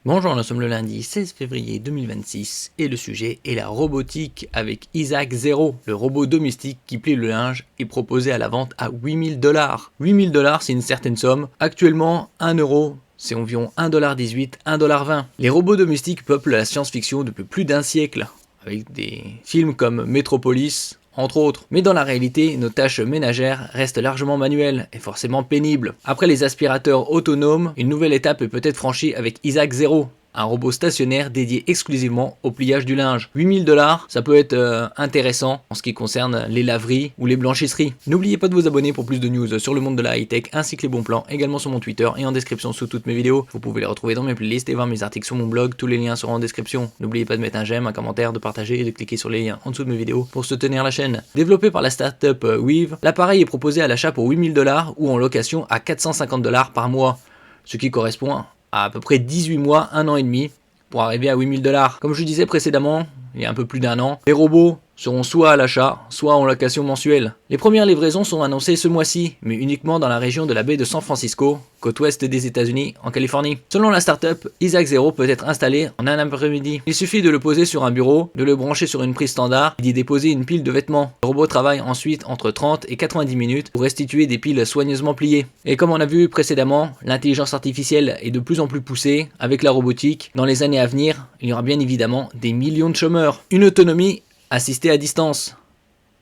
Bonjour, nous sommes le lundi 16 février 2026 et le sujet est la robotique avec Isaac Zero, le robot domestique qui plie le linge est proposé à la vente à 8000 $. 8000 $, c'est une certaine somme. Actuellement, 1 euro, c'est environ 1,18 $, 1,20 $. Les robots domestiques peuplent la science-fiction depuis plus d'un siècle, avec des films comme Metropolis, entre autres. Mais dans la réalité, nos tâches ménagères restent largement manuelles et forcément pénibles. Après les aspirateurs autonomes, une nouvelle étape est peut-être franchie avec Isaac Zero, un robot stationnaire dédié exclusivement au pliage du linge. 8000 $, ça peut être intéressant en ce qui concerne les laveries ou les blanchisseries. N'oubliez pas de vous abonner pour plus de news sur le monde de la high-tech ainsi que les bons plans, également sur mon Twitter et en description sous toutes mes vidéos. Vous pouvez les retrouver dans mes playlists et voir mes articles sur mon blog, tous les liens seront en description. N'oubliez pas de mettre un j'aime, un commentaire, de partager et de cliquer sur les liens en dessous de mes vidéos pour soutenir la chaîne. Développé par la startup Weave, l'appareil est proposé à l'achat pour 8000 $ ou en location à 450 $ par mois, ce qui correspond à peu près 18 mois, 1 an et demi, pour arriver à 8000 $. Comme je disais précédemment, il y a un peu plus d'un an, les robots seront soit à l'achat, soit en location mensuelle. Les premières livraisons sont annoncées ce mois-ci, mais uniquement dans la région de la baie de San Francisco, côte ouest des États-Unis, en Californie. Selon la startup, Isaac Zero peut être installé en un après-midi. Il suffit de le poser sur un bureau, de le brancher sur une prise standard et d'y déposer une pile de vêtements. Le robot travaille ensuite entre 30 et 90 minutes pour restituer des piles soigneusement pliées. Et comme on a vu précédemment, l'intelligence artificielle est de plus en plus poussée avec la robotique. Dans les années à venir, il y aura bien évidemment des millions de chômeurs. Une autonomie assistée à distance.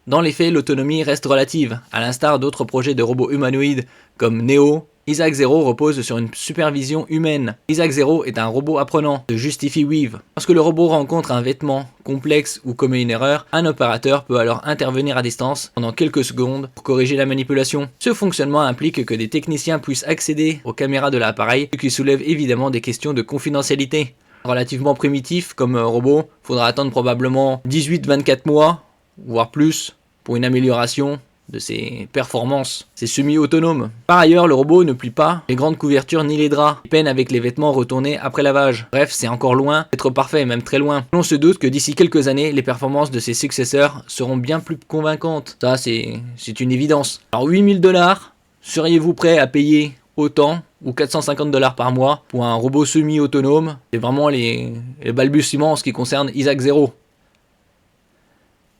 Dans les faits, l'autonomie reste relative. À l'instar d'autres projets de robots humanoïdes comme Neo, Isaac Zero repose sur une supervision humaine. Isaac Zero est un robot apprenant, se justifie Weave. Lorsque le robot rencontre un vêtement complexe ou commet une erreur, un opérateur peut alors intervenir à distance pendant quelques secondes pour corriger la manipulation. Ce fonctionnement implique que des techniciens puissent accéder aux caméras de l'appareil, ce qui soulève évidemment des questions de confidentialité. Relativement primitif comme robot, faudra attendre probablement 18-24 mois, voire plus, pour une amélioration de ses performances. C'est semi-autonome. Par ailleurs, le robot ne plie pas les grandes couvertures ni les draps. Il peine avec les vêtements retournés après lavage. Bref, c'est encore loin d'être parfait, même très loin. On se doute que d'ici quelques années, les performances de ses successeurs seront bien plus convaincantes. Ça, c'est une évidence. Alors 8000 $, seriez-vous prêt à payer autant ou 450 $ par mois pour un robot semi-autonome? C'est vraiment les balbutiements en ce qui concerne Isaac Zero.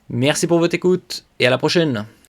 Merci pour votre écoute et à la prochaine.